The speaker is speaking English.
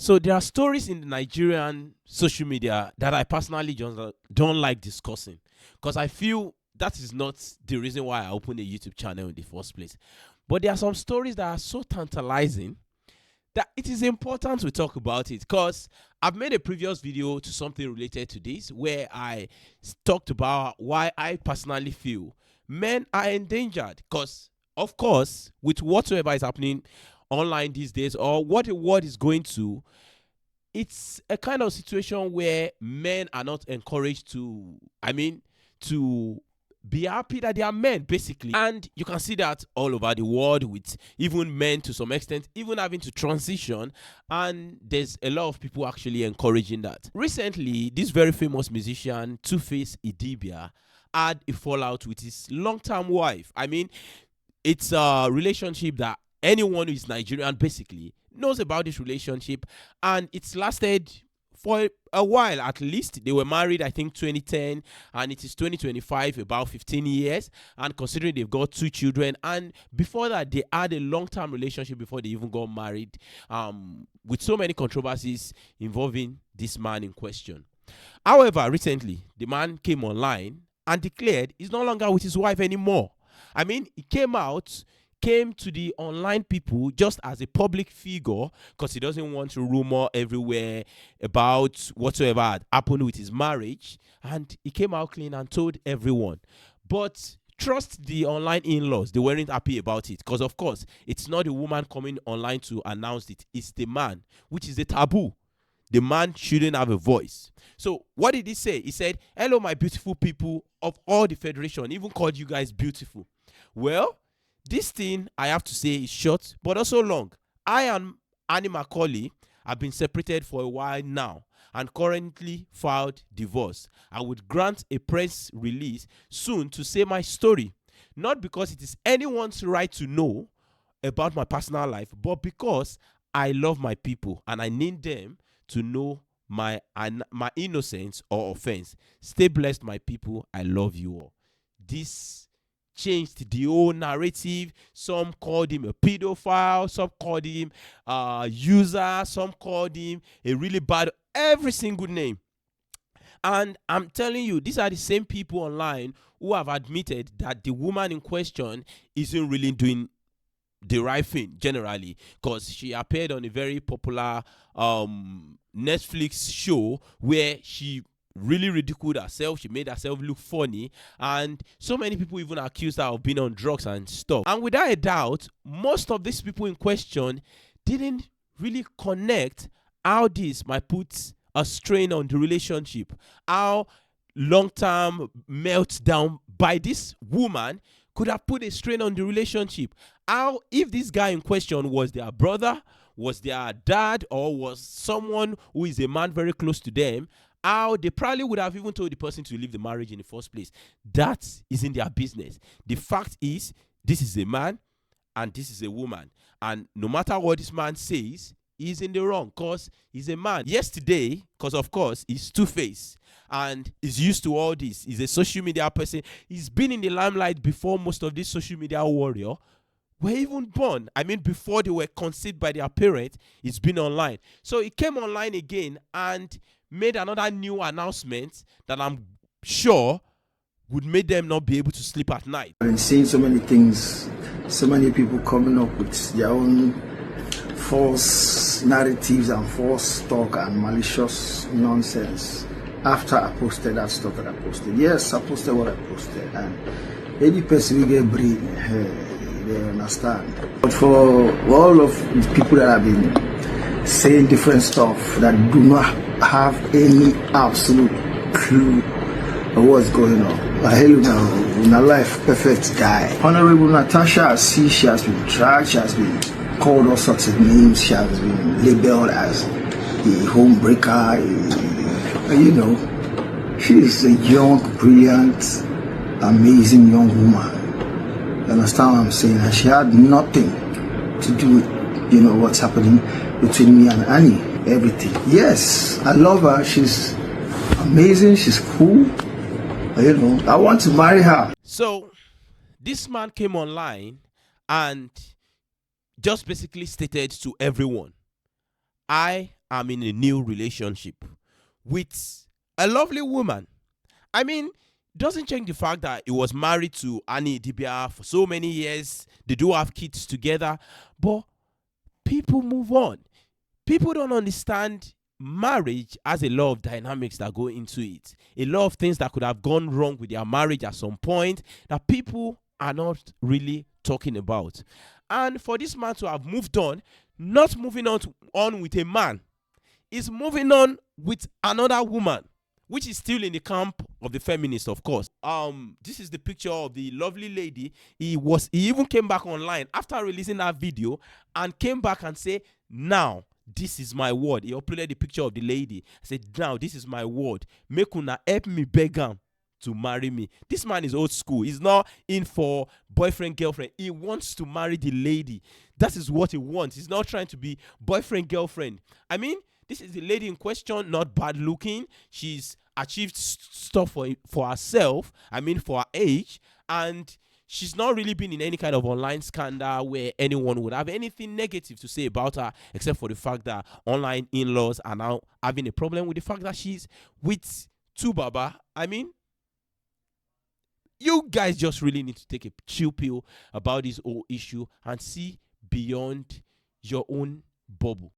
So there are stories in the Nigerian social media that I personally just don't like discussing because I feel that is not the reason why I opened a YouTube channel in the first place. But there are some stories that are so tantalizing that it is important to talk about it because I've made a previous video to something related to this where I talked about why I personally feel men are endangered because, of course, with whatsoever is happening online these days or what the world is going to, it's a kind of situation where men are not encouraged to be happy that they are men, basically. And you can see that all over the world with even men to some extent, even having to transition. And there's a lot of people actually encouraging that. Recently, this very famous musician, Tuface Idibia, had a fallout with his long-term wife. It's a relationship that anyone who is Nigerian basically knows about this relationship, and it's lasted for a while. At least they were married, I think 2010, and it is 2025, about 15 years. And considering they've got 2 children, and before that they had a long-term relationship before they even got married, with so many controversies involving this man in question. However, recently the man came online and declared he's no longer with his wife anymore. He came to the online people just as a public figure because he doesn't want to rumor everywhere about whatsoever had happened with his marriage, and he came out clean and told everyone. But trust the online in-laws, they weren't happy about it because, of course, it's not the woman coming online to announce it, it's the man, which is a taboo. The man shouldn't have a voice. So what did he say? He said, "Hello, my beautiful people of all the federation," he even called you guys beautiful. Well, this thing, I have to say, is short but also long. I and Annie Macaulay have been separated for a while now and currently filed divorce. I would grant a press release soon to say my story, not because it is anyone's right to know about my personal life, but because I love my people and I need them to know my innocence or offense. Stay blessed, my people. I love you all. This changed the whole narrative. Some called him a pedophile, some called him a user, some called him a really bad, every single name. And I'm telling you, these are the same people online who have admitted that the woman in question isn't really doing the right thing generally, because she appeared on a very popular Netflix show where she really ridiculed herself. She made herself look funny, and so many people even accused her of being on drugs and stuff. And without a doubt, most of these people in question didn't really connect how this might put a strain on the relationship, how long-term meltdown by this woman could have put a strain on the relationship. How, if this guy in question was their brother, was their dad, or was someone who is a man very close to them, how they probably would have even told the person to leave the marriage in the first place. That isn't their business. The fact is, this is a man and this is a woman. And no matter what this man says, he's in the wrong because he's a man. Yesterday, because of course, he's Tuface and he's used to all this. He's a social media person. He's been in the limelight before most of these social media warriors were even born. Before they were conceived by their parents, he's been online. So he came online again and made another new announcement that I'm sure would make them not be able to sleep at night. I've been seeing so many things, so many people coming up with their own false narratives and false talk and malicious nonsense after I posted that stuff that I posted. Yes, I posted what I posted, and any person will get breathe, they understand. But for all of the people that have been saying different stuff that do not have any absolute clue of what's going on, I hail you now, in a life perfect guy. Honorable Natasha, I see she has been dragged, she has been called all sorts of names, she has been labeled as a homebreaker, she is a young, brilliant, amazing young woman. You understand what I'm saying? And she had nothing to do with, what's happening between me and Annie, everything. Yes, I love her, she's amazing, she's cool, I want to marry her. So, this man came online and just basically stated to everyone, I I'm in a new relationship with a lovely woman. I mean, doesn't change the fact that he was married to Annie Dibia for so many years. They do have kids together, but people move on. People don't understand marriage has a lot of dynamics that go into it. A lot of things that could have gone wrong with their marriage at some point that people are not really talking about. And for this man to have moved on, not moving on with a man, is moving on with another woman, which is still in the camp of the feminists, of course. This is the picture of the lovely lady. He even came back online after releasing that video and came back and say, now this is my word. He uploaded the picture of the lady. Said, now this is my word. Make una help me beg him to marry me. This man is old school. He's not in for boyfriend, girlfriend. He wants to marry the lady. That is what he wants. He's not trying to be boyfriend, girlfriend. I mean, this is the lady in question, not bad looking. She's achieved stuff for herself, I mean for her age, and she's not really been in any kind of online scandal where anyone would have anything negative to say about her, except for the fact that online in-laws are now having a problem with the fact that she's with Tubaba. I mean, you guys just really need to take a chill pill about this whole issue and see beyond your own bubble.